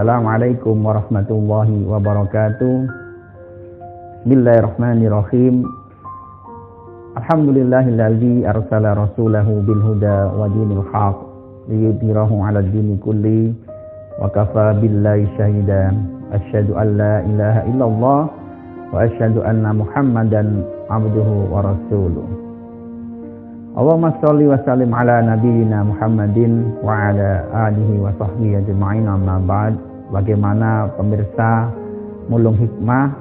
Assalamualaikum warahmatullahi wabarakatuh. Bismillahirrahmanirrahim. Alhamdulillahilladzi arsala rasulahu bil huda wa dinil haq liyudhhirahu 'alad dini kulli wa kafa billahi shahida. Asyhadu an la ilaha illallah wa asyhadu anna Muhammadan abduhu wa rasuluh. Allahumma sholli wa sallim ala nabiyyina Muhammadin wa ala alihi wa sahbihi ajma'in, amma ba'd. Bagaimana pemirsa Mulung Hikmah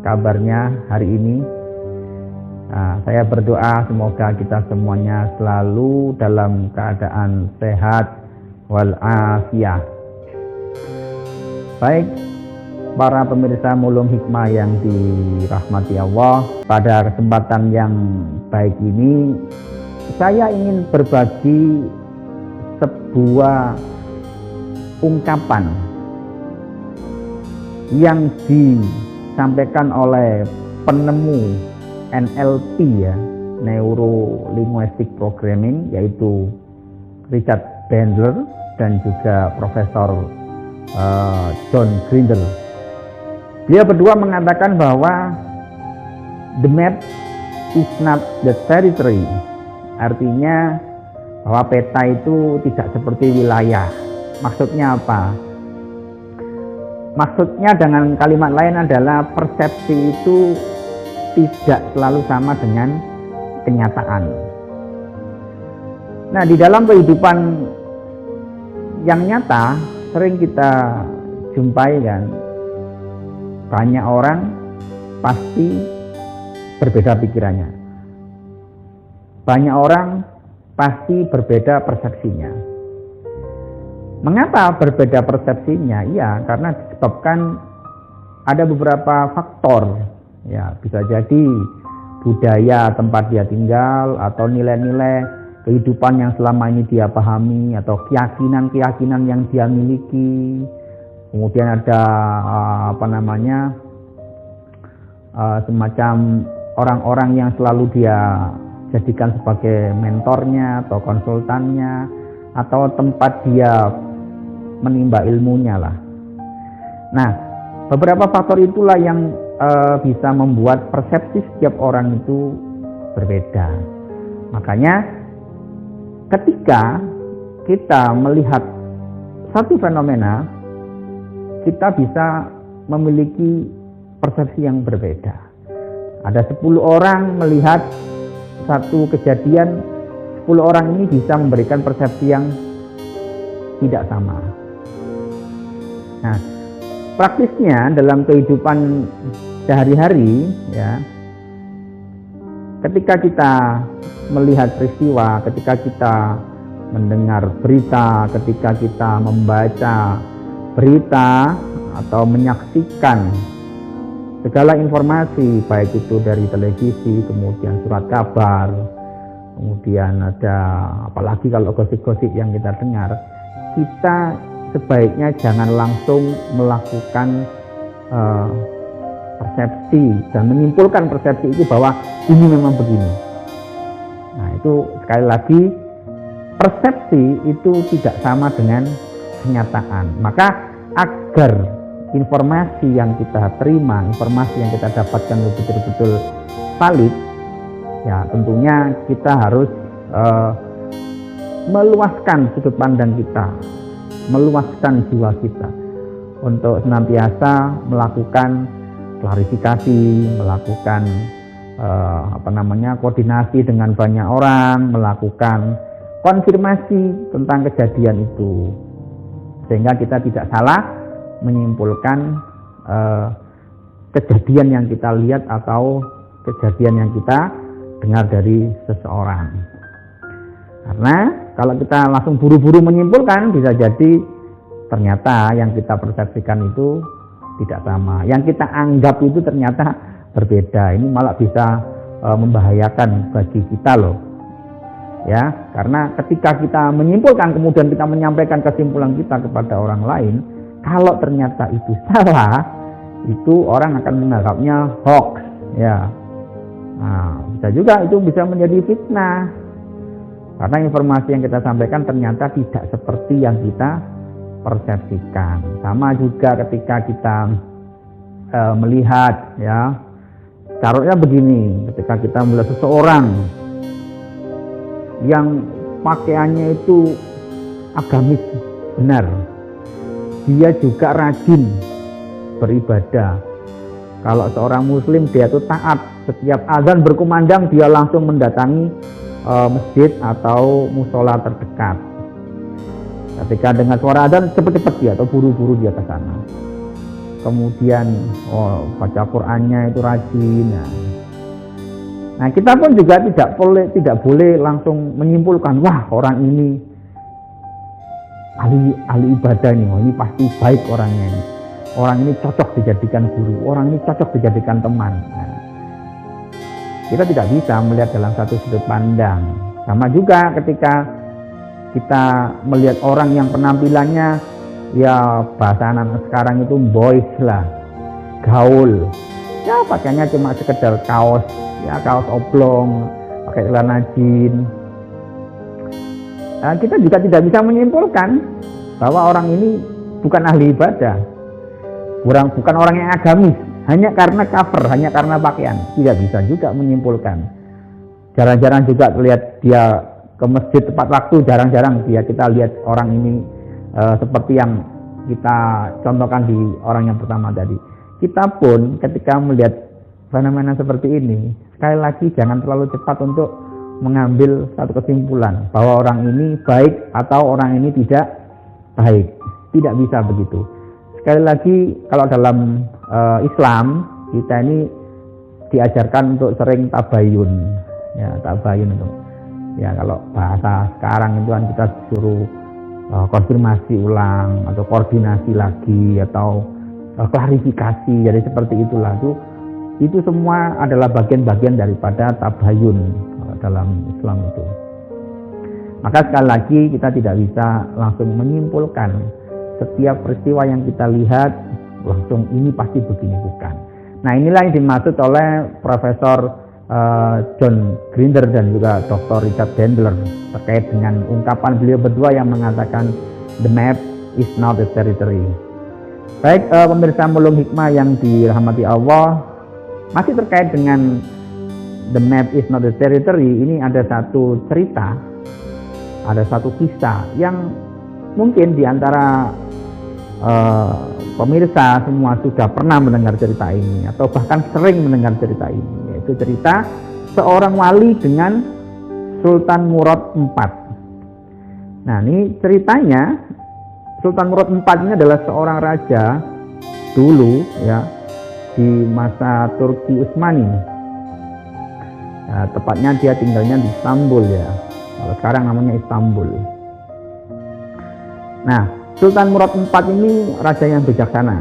kabarnya hari ini? Saya berdoa semoga kita semuanya selalu dalam keadaan sehat walafiat. Baik, para pemirsa Mulung Hikmah yang dirahmati Allah, pada kesempatan yang baik ini saya ingin berbagi sebuah ungkapan yang disampaikan oleh penemu NLP, Neuro Linguistic Programming, yaitu Richard Bandler dan juga Profesor John Grinder. Beliau berdua mengatakan bahwa the map is not the territory. Artinya bahwa peta itu tidak seperti wilayah. Maksudnya apa? Maksudnya dengan kalimat lain adalah persepsi itu tidak selalu sama dengan kenyataan. Nah, di dalam kehidupan yang nyata sering kita jumpai kan, banyak orang pasti berbeda pikirannya. Banyak orang pasti berbeda persepsinya. Mengapa berbeda persepsinya? Ya, karena disebabkan ada beberapa faktor. Ya, bisa jadi budaya tempat dia tinggal, atau nilai-nilai kehidupan yang selama ini dia pahami, atau keyakinan-keyakinan yang dia miliki. Kemudian ada semacam orang-orang yang selalu dia jadikan sebagai mentornya atau konsultannya, atau tempat dia menimba ilmunya lah. Nah, beberapa faktor itulah yang bisa membuat persepsi setiap orang itu berbeda. Makanya ketika kita melihat satu fenomena, kita bisa memiliki persepsi yang berbeda. Ada 10 orang melihat satu kejadian, 10 orang ini bisa memberikan persepsi yang tidak sama. Nah, praktisnya dalam kehidupan sehari-hari, ya, ketika kita melihat peristiwa, ketika kita mendengar berita, ketika kita membaca berita atau menyaksikan segala informasi, baik itu dari televisi, kemudian surat kabar, kemudian ada apalagi kalau gosip-gosip yang kita dengar, kita sebaiknya jangan langsung melakukan persepsi dan menyimpulkan persepsi itu bahwa ini memang begini. Nah, itu sekali lagi, persepsi itu tidak sama dengan kenyataan. Maka agar informasi yang kita terima, informasi yang kita dapatkan betul-betul valid, ya tentunya kita harus meluaskan sudut pandang kita, meluaskan jiwa kita untuk senantiasa melakukan klarifikasi, melakukan koordinasi dengan banyak orang, melakukan konfirmasi tentang kejadian itu, sehingga kita tidak salah menyimpulkan kejadian yang kita lihat atau kejadian yang kita dengar dari seseorang. Karena kalau kita langsung buru-buru menyimpulkan, bisa jadi ternyata yang kita persepsikan itu tidak sama, yang kita anggap itu ternyata berbeda. Ini malah bisa membahayakan bagi kita loh, ya. Karena ketika kita menyimpulkan, kemudian kita menyampaikan kesimpulan kita kepada orang lain, kalau ternyata itu salah, itu orang akan menganggapnya hoax, ya. Nah, bisa juga itu bisa menjadi fitnah, karena informasi yang kita sampaikan ternyata tidak seperti yang kita persepsikan. Sama juga ketika kita melihat, ya, caranya begini, ketika kita melihat seseorang yang pakaiannya itu agamis benar, dia juga rajin beribadah. Kalau seorang muslim dia itu taat, setiap azan berkumandang dia langsung mendatangi masjid atau musola terdekat. Ketika dengar suara azan cepat-cepat dia atau buru-buru dia ke sana. Kemudian baca Qur'annya itu rajin. Nah, kita pun juga tidak boleh langsung menyimpulkan, wah orang ini ahli ibadah nih, ini pasti baik orangnya ini. Orang ini cocok dijadikan guru, orang ini cocok dijadikan teman. Nah, kita tidak bisa melihat dalam satu sudut pandang. Sama juga ketika kita melihat orang yang penampilannya, ya bahasa anak sekarang itu boys lah, gaul, ya pakainya cuma sekedar kaos, ya kaos oblong, pakai celana jeans. Nah, kita juga tidak bisa menyimpulkan bahwa orang ini bukan ahli ibadah, bukan orang yang agamis, hanya karena cover, hanya karena pakaian. Tidak bisa juga menyimpulkan. Jarang-jarang juga lihat dia ke masjid tepat waktu, jarang-jarang kita lihat orang ini seperti yang kita contohkan di orang yang pertama tadi. Kita pun ketika melihat fenomena seperti ini, sekali lagi jangan terlalu cepat untuk mengambil satu kesimpulan bahwa orang ini baik atau orang ini tidak baik. Tidak bisa begitu. Sekali lagi, kalau dalam Islam kita ini diajarkan untuk sering tabayun, ya tabayun itu. Ya kalau bahasa sekarang itu kan kita suruh konfirmasi ulang atau koordinasi lagi atau klarifikasi, jadi seperti itulah. Itu semua adalah bagian-bagian daripada tabayun dalam Islam itu. Maka sekali lagi kita tidak bisa langsung menyimpulkan setiap peristiwa yang kita lihat langsung ini pasti begini, bukan. Nah, inilah yang dimaksud oleh Profesor John Grinder dan juga Dr. Richard Bandler terkait dengan ungkapan beliau berdua yang mengatakan the map is not the territory. Baik, pemirsa Mulung Hikmah yang dirahmati Allah, masih terkait dengan the map is not the territory, ini ada satu cerita, ada satu kisah yang mungkin diantara pemirsa semua sudah pernah mendengar cerita ini atau bahkan sering mendengar cerita ini, yaitu cerita seorang wali dengan Sultan Murad IV. Nah, ini ceritanya Sultan Murad IV ini adalah seorang raja dulu, ya, di masa Turki Utsmani. Nah, tepatnya dia tinggalnya di Istanbul, ya. Kalau sekarang namanya Istanbul. Nah, Sultan Murad IV ini raja yang bijaksana.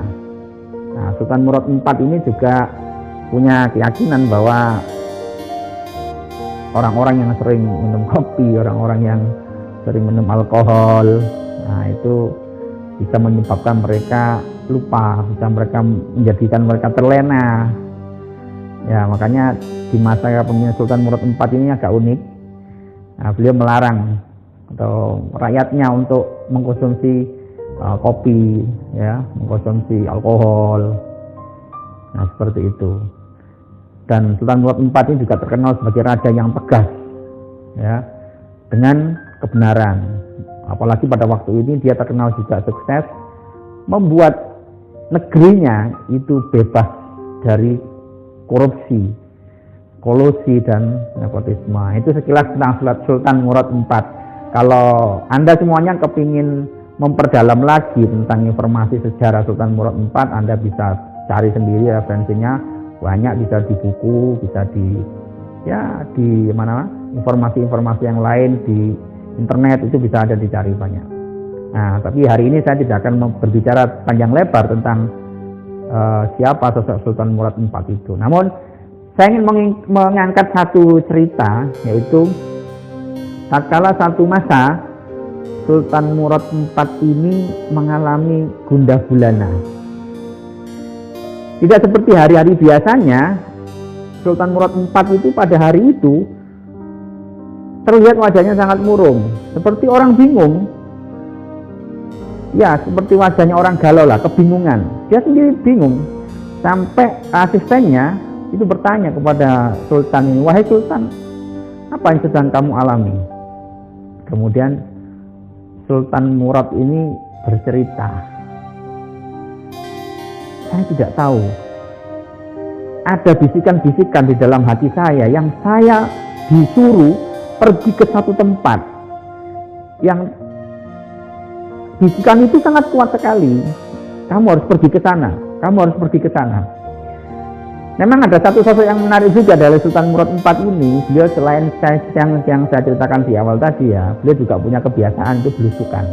Nah, Sultan Murad IV ini juga punya keyakinan bahwa orang-orang yang sering minum kopi, orang-orang yang sering minum alkohol, nah itu bisa menyebabkan mereka lupa, bisa menjadikan mereka terlena. Ya, makanya di masa kepemimpinan Sultan Murad IV ini agak unik. Nah, beliau melarang atau rakyatnya untuk mengkonsumsi kopi, ya, mengkonsumsi alkohol. Nah, seperti itu. Dan Sultan Murad IV ini juga terkenal sebagai raja yang tegas, ya, dengan kebenaran. Apalagi pada waktu ini dia terkenal juga sukses membuat negerinya itu bebas dari korupsi, kolusi dan nepotisme. Itu sekilas tentang Sultan Murad IV. Kalau Anda semuanya kepingin memperdalam lagi tentang informasi sejarah Sultan Murad IV, Anda bisa cari sendiri referensinya, banyak, bisa di buku, bisa di mana informasi-informasi yang lain di internet, itu bisa ada dicari banyak. Nah, tapi hari ini saya tidak akan berbicara panjang lebar tentang siapa sosok Sultan Murad IV itu. Namun saya ingin mengangkat satu cerita, yaitu tatkala satu masa Sultan Murad IV ini mengalami gundah gulana. Tidak seperti hari-hari biasanya, Sultan Murad IV itu pada hari itu terlihat wajahnya sangat murung, seperti orang bingung. ya seperti wajahnya orang galau lah, kebingungan. Dia sendiri bingung. Sampai asistennya itu bertanya kepada Sultan ini, wahai Sultan, apa yang sedang kamu alami? Kemudian Sultan Murad ini bercerita, saya tidak tahu. Ada bisikan-bisikan di dalam hati saya yang saya disuruh pergi ke satu tempat yang bisikan itu sangat kuat sekali. Kamu harus pergi ke sana, kamu harus pergi ke sana. Memang ada satu sosok yang menarik juga dari Sultan Murad IV ini. Beliau selain yang saya ceritakan di awal tadi ya, beliau juga punya kebiasaan itu belusukan.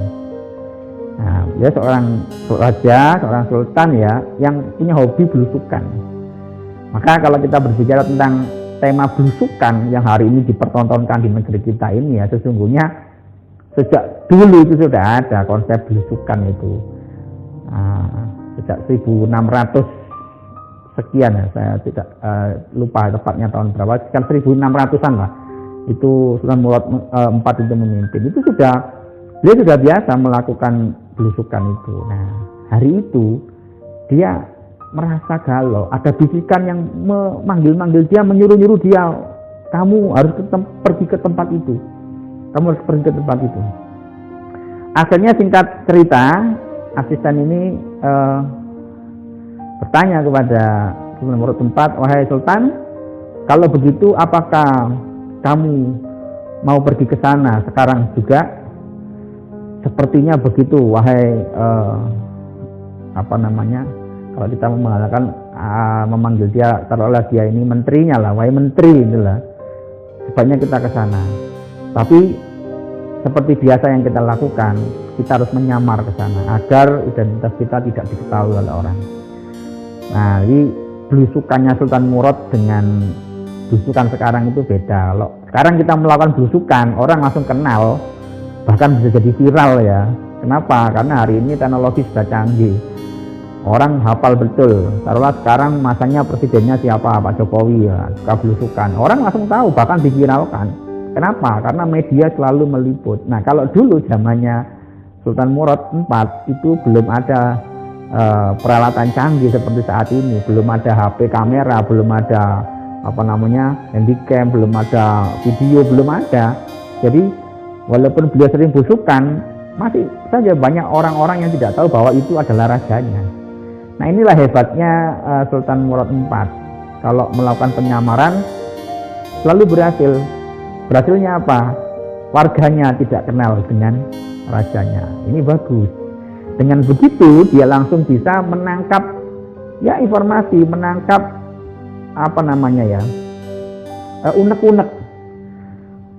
Nah, beliau seorang raja, seorang sultan ya, yang punya hobi belusukan. Maka kalau kita berbicara tentang tema belusukan yang hari ini dipertontonkan di negeri kita ini ya, sesungguhnya sejak dulu itu sudah ada konsep belusukan itu. Sejak 1600 sekian ya, saya tidak lupa tepatnya tahun berapa, sekitar 1600-an lah. Itu Sultan Murad IV itu memimpin. Itu dia sudah biasa melakukan belusukan itu. Nah, hari itu dia merasa galau, ada bisikan yang memanggil-manggil dia, menyuruh-nyuruh dia, kamu harus pergi ke tempat itu, kamu harus pergi ke tempat itu. Akhirnya singkat cerita, asisten ini bertanya kepada Sultan Murad IV, wahai Sultan, kalau begitu apakah kamu mau pergi ke sana sekarang juga? Sepertinya begitu, wahai kalau kita memanggil dia, taruhlah dia ini menterinya lah, wahai menteri itulah, sebaiknya kita ke sana. Tapi seperti biasa yang kita lakukan, kita harus menyamar ke sana agar identitas kita tidak diketahui oleh orang. Nah, jadi belusukannya Sultan Murad dengan belusukan sekarang itu beda. Kalau sekarang kita melakukan belusukan, orang langsung kenal, bahkan bisa jadi viral ya. Kenapa? Karena hari ini teknologi sudah canggih. Orang hafal betul. Taruhlah sekarang masanya presidennya siapa, Pak Jokowi ya, suka belusukan. Orang langsung tahu, bahkan diviralkan. Kenapa? Karena media selalu meliput. Nah, kalau dulu zamannya Sultan Murad IV itu belum ada peralatan canggih seperti saat ini. Belum ada HP kamera, belum ada handycam, belum ada video, belum ada. Jadi walaupun beliau sering belusukan, masih saja banyak orang-orang yang tidak tahu bahwa itu adalah rajanya. Nah, inilah hebatnya Sultan Murad IV. Kalau melakukan penyamaran selalu berhasil. Berhasilnya apa? Warganya tidak kenal dengan rajanya. Ini bagus. Dengan begitu dia langsung bisa menangkap ya informasi, menangkap unek-unek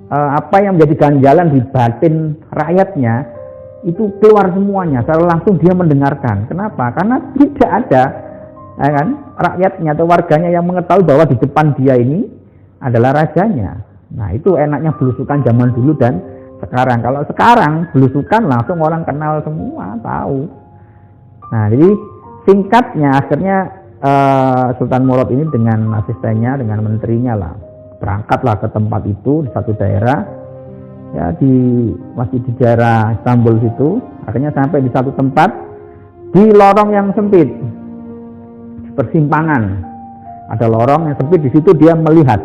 apa yang menjadi ganjalan di batin rakyatnya. Itu keluar semuanya, secara langsung dia mendengarkan. Kenapa? Karena tidak ada rakyatnya atau warganya yang mengetahui bahwa di depan dia ini adalah rajanya. Nah, itu enaknya belusukan zaman dulu dan sekarang. Kalau sekarang belusukan langsung orang kenal semua, tahu. Nah, jadi singkatnya akhirnya Sultan Murad ini dengan asistennya, dengan menterinya lah, berangkatlah ke tempat itu di satu daerah. Ya, masih di daerah Istanbul situ. Akhirnya sampai di satu tempat di lorong yang sempit, persimpangan. Ada lorong yang sempit, di situ dia melihat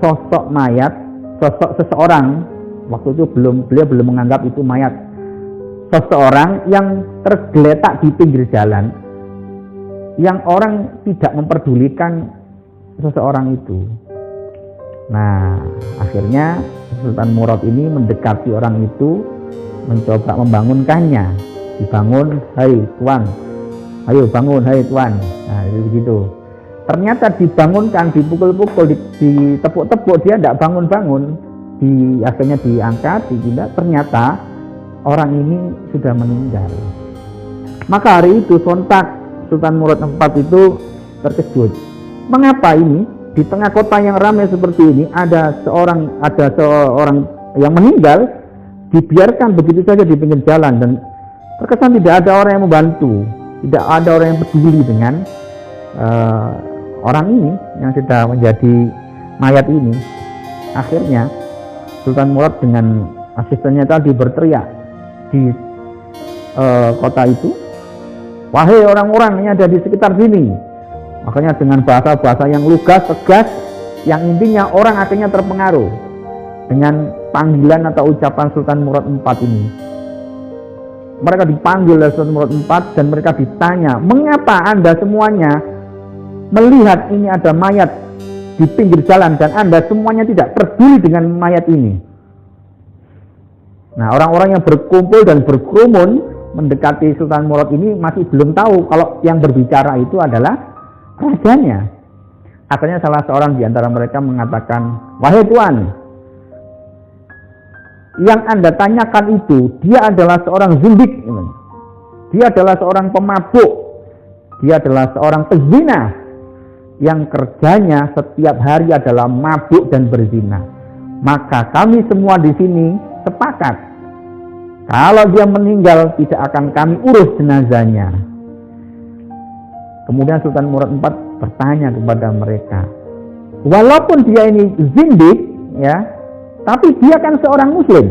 sosok mayat, sosok seseorang. Waktu itu beliau belum menganggap itu mayat. Seseorang yang tergeletak di pinggir jalan, yang orang tidak memperdulikan seseorang itu. Nah, akhirnya Sultan Murad ini mendekati orang itu, mencoba membangunkannya. Dibangun, hai tuan, ayo bangun, hai tuan. Nah, itu begitu. Ternyata dibangunkan, dipukul-pukul, ditepuk-tepuk, dia tidak bangun-bangun. Akhirnya diangkat, dipindah. Ternyata orang ini sudah meninggal. Maka hari itu sontak Sultan Murad IV itu terkejut. Mengapa ini? Di tengah kota yang ramai seperti ini ada seorang yang meninggal, dibiarkan begitu saja di pinggir jalan, dan terkesan tidak ada orang yang membantu, tidak ada orang yang peduli dengan orang ini yang sudah menjadi mayat ini. Akhirnya Sultan Murad dengan asistennya tadi berteriak, di kota itu, wahai orang-orang yang ada di sekitar sini. Makanya dengan bahasa-bahasa yang lugas, tegas, yang intinya orang akhirnya terpengaruh dengan panggilan atau ucapan Sultan Murad IV ini. Mereka dipanggil oleh Sultan Murad IV dan mereka ditanya, mengapa Anda semuanya melihat ini ada mayat di pinggir jalan dan Anda semuanya tidak peduli dengan mayat ini? Nah, orang-orang yang berkumpul dan berkerumun mendekati Sultan Murad ini masih belum tahu kalau yang berbicara itu adalah rajanya. Akhirnya salah seorang di antara mereka mengatakan, wahai Tuan, yang Anda tanyakan itu, dia adalah seorang zindik, dia adalah seorang pemabuk, dia adalah seorang pezina yang kerjanya setiap hari adalah mabuk dan berzina. Maka kami semua di sini sepakat, kalau dia meninggal tidak akan kami urus jenazahnya. Kemudian Sultan Murad IV bertanya kepada mereka, walaupun dia ini zindik, ya, tapi dia kan seorang muslim.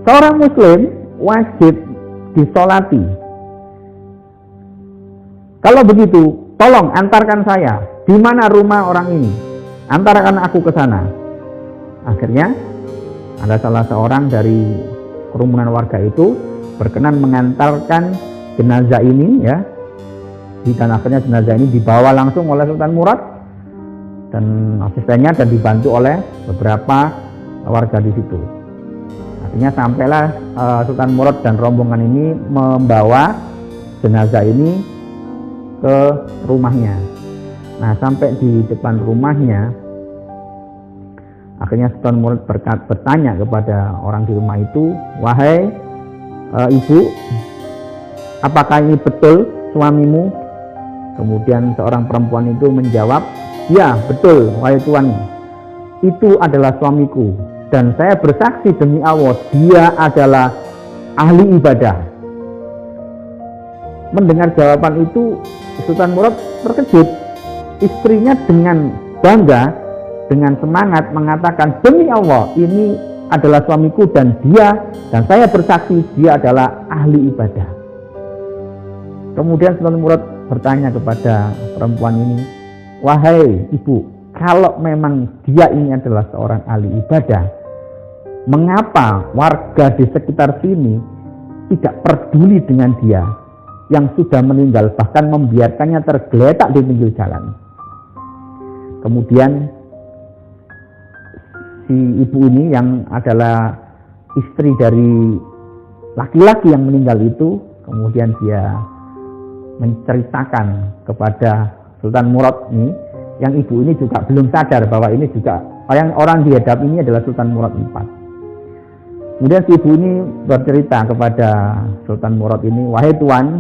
Seorang muslim wajib disolati. Kalau begitu, tolong antarkan saya. Di mana rumah orang ini? Antarkan aku ke sana. Akhirnya ada salah seorang dari kerumunan warga itu berkenan mengantarkan jenazah ini, ya. Dan akhirnya jenazah ini dibawa langsung oleh Sultan Murad dan asistennya dan dibantu oleh beberapa warga di situ. Artinya sampailah Sultan Murad dan rombongan ini membawa jenazah ini ke rumahnya. Nah, sampai di depan rumahnya, akhirnya Sultan Murad bertanya kepada orang di rumah itu, wahai ibu, apakah ini betul suamimu? Kemudian seorang perempuan itu menjawab, ya betul wahai tuan, itu adalah suamiku dan saya bersaksi demi Allah dia adalah ahli ibadah. Mendengar jawaban itu Sultan Murad terkejut. Istrinya dengan bangga, dengan semangat mengatakan, demi Allah ini adalah suamiku dan saya bersaksi dia adalah ahli ibadah. Kemudian Sultan Murad bertanya kepada perempuan ini, wahai ibu, kalau memang dia ini adalah seorang ahli ibadah, mengapa warga di sekitar sini tidak peduli dengan dia yang sudah meninggal, bahkan membiarkannya tergeletak di pinggir jalan? Kemudian si ibu ini yang adalah istri dari laki-laki yang meninggal itu, kemudian dia menceritakan kepada Sultan Murad ini, yang ibu ini juga belum sadar bahwa ini juga orang dihadap ini adalah Sultan Murad IV. Kemudian si ibu ini bercerita kepada Sultan Murad ini, wahai tuan,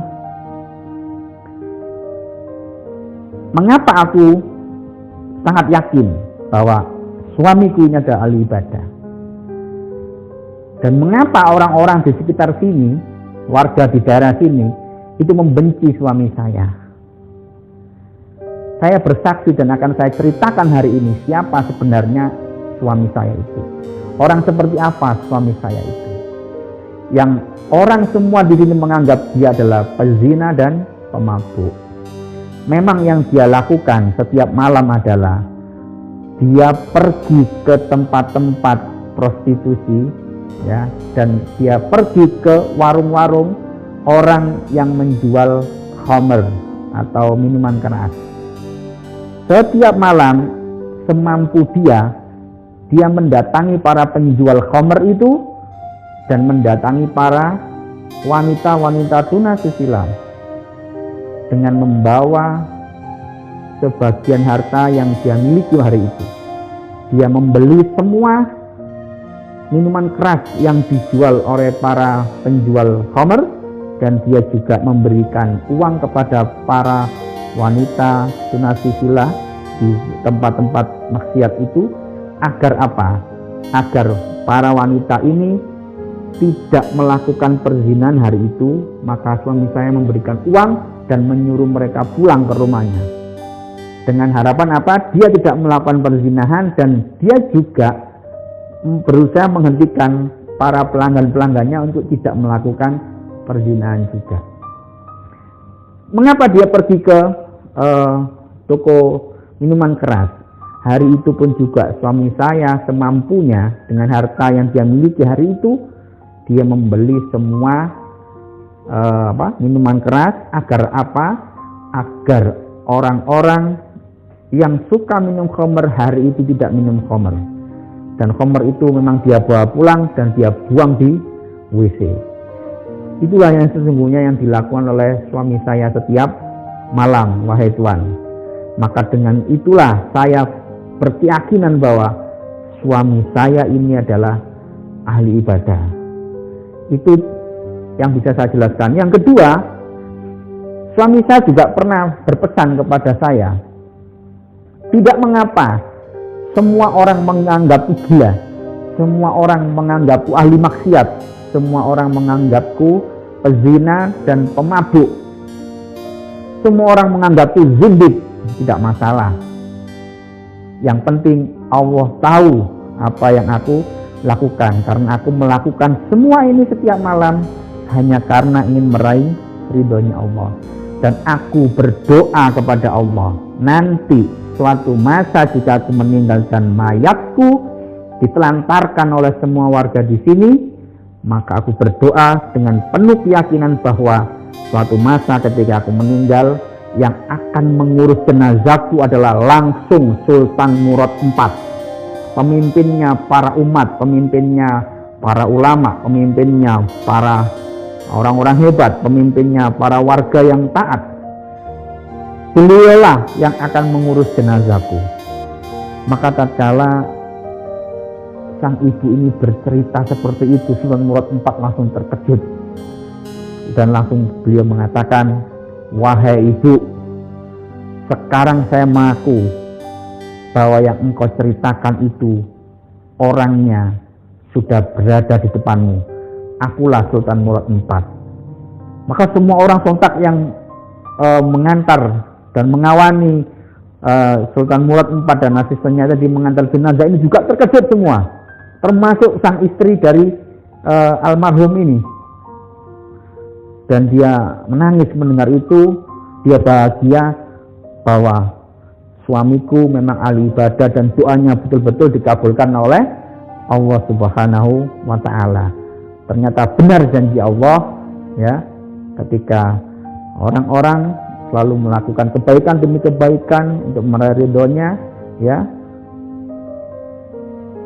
mengapa aku sangat yakin bahwa suamiku ini adalah ahli ibadah, dan mengapa orang-orang di sekitar sini, warga di daerah sini itu membenci suami saya. Saya bersaksi dan akan saya ceritakan hari ini siapa sebenarnya suami saya itu. Orang seperti apa suami saya itu. Yang orang semua di sini menganggap dia adalah pezina dan pemabuk. Memang yang dia lakukan setiap malam adalah dia pergi ke tempat-tempat prostitusi, ya, dan dia pergi ke warung-warung orang yang menjual khamr atau minuman keras. Setiap malam semampu dia mendatangi para penjual khamr itu dan mendatangi para wanita-wanita tunasusila dengan membawa sebagian harta yang dia miliki hari itu. Dia membeli semua minuman keras yang dijual oleh para penjual khamr, dan dia juga memberikan uang kepada para wanita tunasusila di tempat-tempat maksiat itu. Agar apa? Agar para wanita ini tidak melakukan perzinahan hari itu. Maka suami saya memberikan uang dan menyuruh mereka pulang ke rumahnya, dengan harapan apa? Dia tidak melakukan perzinahan dan dia juga berusaha menghentikan para pelanggan-pelanggannya untuk tidak melakukan perzinahan juga. Mengapa dia pergi ke toko minuman keras? Hari itu pun juga suami saya semampunya dengan harta yang dia miliki hari itu, dia membeli semua minuman keras agar apa? Agar orang-orang yang suka minum khamr hari itu tidak minum khamr. Dan khamr itu memang dia bawa pulang dan dia buang di WC. Itulah yang sesungguhnya yang dilakukan oleh suami saya setiap malam, wahai Tuhan. Maka dengan itulah saya berkeyakinan bahwa suami saya ini adalah ahli ibadah. Itu yang bisa saya jelaskan. Yang kedua, suami saya juga pernah berpesan kepada saya, tidak mengapa semua orang menganggapku gila, semua orang menganggapku ahli maksiat, semua orang menganggapku pezina dan pemabuk, semua orang menganggapku zindik, tidak masalah. Yang penting Allah tahu apa yang aku lakukan, karena aku melakukan semua ini setiap malam hanya karena ingin meraih ridhonya Allah. Dan aku berdoa kepada Allah, nanti suatu masa jika aku meninggal dan mayatku ditelantarkan oleh semua warga di sini, maka aku berdoa dengan penuh keyakinan bahwa suatu masa ketika aku meninggal, yang akan mengurus jenazahku adalah langsung Sultan Murad IV, pemimpinnya para umat, pemimpinnya para ulama, pemimpinnya para orang-orang hebat, pemimpinnya para warga yang taat. Beliaulah yang akan mengurus jenazahku. Maka tatkala sang ibu ini bercerita seperti itu, Sultan Murad IV langsung terkejut dan langsung beliau mengatakan, wahai ibu, sekarang saya mengaku bahwa yang engkau ceritakan itu orangnya sudah berada di depanmu. Akulah Sultan Murad IV. Maka semua orang sontak yang mengantar dan mengawani Sultan Murad IV dan asistennya tadi mengantar jenazah ini juga terkejut semua, termasuk sang istri dari almarhum ini. Dan dia menangis mendengar itu. Dia bahagia bahwa suamiku memang ahli ibadah dan doanya betul-betul dikabulkan oleh Allah Subhanahu wa Ta'ala. Ternyata benar janji Allah, ya, ketika orang-orang selalu melakukan kebaikan demi kebaikan untuk meraih ridhonya, ya,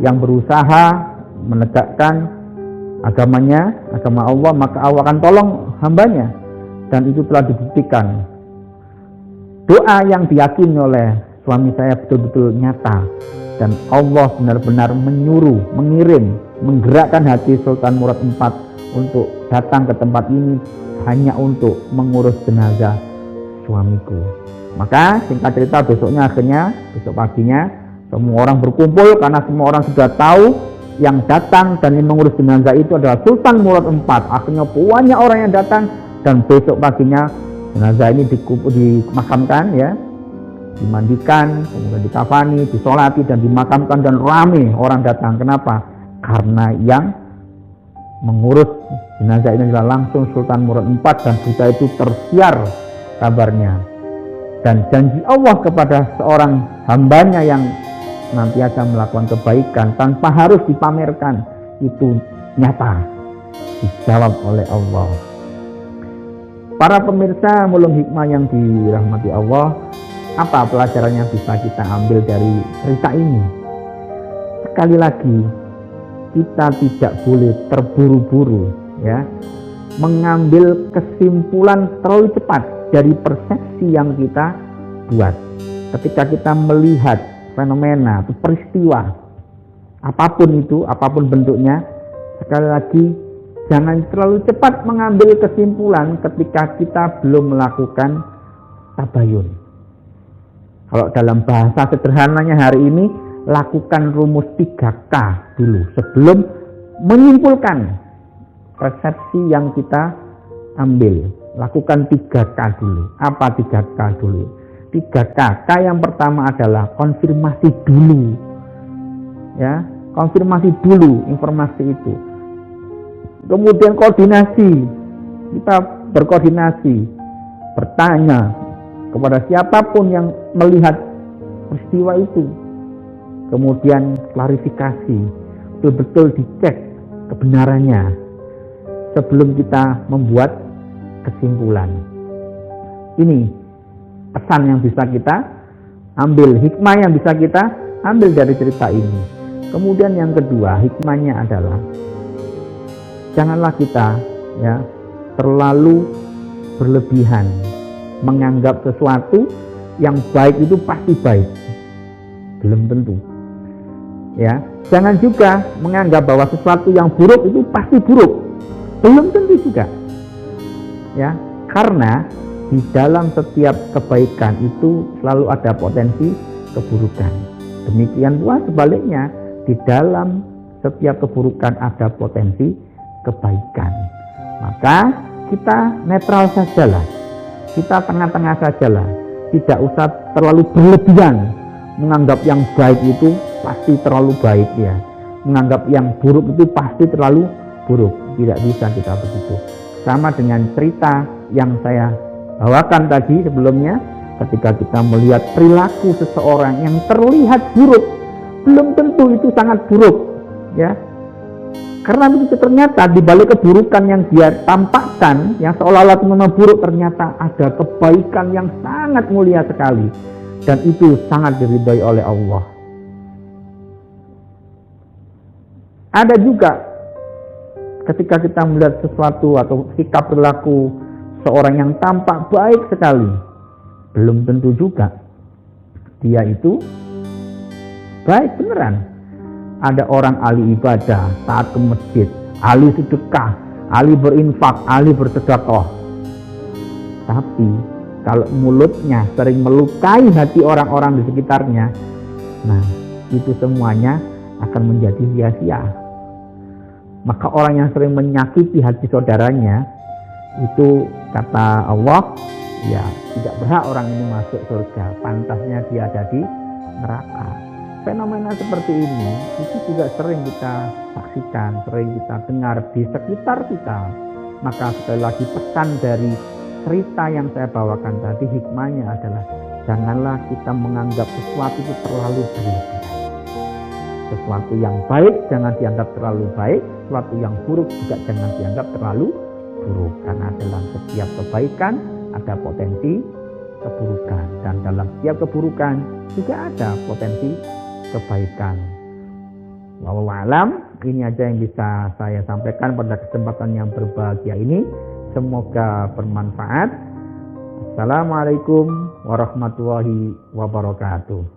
yang berusaha menegakkan agamanya, agama Allah, maka Allah akan tolong hambanya. Dan itu telah dibuktikan. Doa yang diyakini oleh suami saya betul-betul nyata, dan Allah benar-benar menyuruh, mengirim, menggerakkan hati Sultan Murad IV untuk datang ke tempat ini hanya untuk mengurus jenazah suamiku. Maka singkat cerita, besok paginya semua orang berkumpul karena semua orang sudah tahu yang datang dan yang mengurus jenazah itu adalah Sultan Murad IV. Akhirnya banyak orang yang datang dan besok paginya jenazah ini dimakamkan, ya, dimandikan, kemudian dikafani, disolati dan dimakamkan, dan ramai orang datang. Kenapa? Karena yang mengurus jenazah ini adalah langsung Sultan Murad IV dan berita itu tersiar kabarnya. Dan janji Allah kepada seorang hambanya yang senantiasa melakukan kebaikan tanpa harus dipamerkan itu nyata dijawab oleh Allah. Para pemirsa Mulung Hikmah yang dirahmati Allah, apa pelajaran yang bisa kita ambil dari cerita ini? Sekali lagi, kita tidak boleh terburu-buru, ya, mengambil kesimpulan terlalu cepat dari persepsi yang kita buat. Ketika kita melihat fenomena atau peristiwa apapun itu, apapun bentuknya, sekali lagi jangan terlalu cepat mengambil kesimpulan ketika kita belum melakukan tabayun. Kalau dalam bahasa sederhananya hari ini, lakukan rumus 3K dulu sebelum menyimpulkan persepsi yang kita ambil. Lakukan 3K dulu. Apa 3K dulu? 3K. K yang pertama adalah konfirmasi dulu. Ya, konfirmasi dulu informasi itu. Kemudian koordinasi, kita berkoordinasi, bertanya kepada siapapun yang melihat peristiwa itu. Kemudian klarifikasi, betul-betul dicek kebenarannya sebelum kita membuat kesimpulan. Ini pesan yang bisa kita ambil, hikmah yang bisa kita ambil dari cerita ini. Kemudian yang kedua, hikmahnya adalah janganlah kita terlalu berlebihan menganggap sesuatu yang baik itu pasti baik. Belum tentu. Ya, jangan juga menganggap bahwa sesuatu yang buruk itu pasti buruk. Belum tentu juga. Ya, karena di dalam setiap kebaikan itu selalu ada potensi keburukan. Demikian pula sebaliknya, di dalam setiap keburukan ada potensi kebaikan. Maka kita netral sajalah, kita tengah-tengah sajalah, tidak usah terlalu berlebihan menganggap yang baik itu pasti terlalu baik ya, menganggap yang buruk itu pasti terlalu buruk. Tidak bisa kita begitu. Sama dengan cerita yang saya bawakan tadi sebelumnya, ketika kita melihat perilaku seseorang yang terlihat buruk, belum tentu itu sangat buruk ya. Karena begitu ternyata di balik keburukan yang dia tampakkan, yang seolah-olah memang buruk, ternyata ada kebaikan yang sangat mulia sekali. Dan itu sangat diridhai oleh Allah. Ada juga ketika kita melihat sesuatu atau sikap perilaku seorang yang tampak baik sekali, belum tentu juga dia itu baik beneran. Ada orang ahli ibadah, taat ke masjid, ahli sedekah, ahli berinfak, ahli bersedekah. Tapi kalau mulutnya sering melukai hati orang-orang di sekitarnya, nah itu semuanya akan menjadi sia-sia. Maka orang yang sering menyakiti hati saudaranya, itu kata Allah, ya tidak berhak orang ini masuk surga, pantasnya dia ada di neraka. Fenomena seperti ini itu juga sering kita saksikan, sering kita dengar di sekitar kita. Maka sekali lagi pesan dari cerita yang saya bawakan tadi, hikmahnya adalah janganlah kita menganggap sesuatu itu terlalu berlebihan. Sesuatu yang baik jangan dianggap terlalu baik, sesuatu yang buruk juga jangan dianggap terlalu buruk. Karena dalam setiap kebaikan ada potensi keburukan, dan dalam setiap keburukan juga ada potensi kebaikan. Wallahu a'lam. Ini aja yang bisa saya sampaikan pada kesempatan yang berbahagia ini. Semoga bermanfaat. Assalamualaikum warahmatullahi wabarakatuh.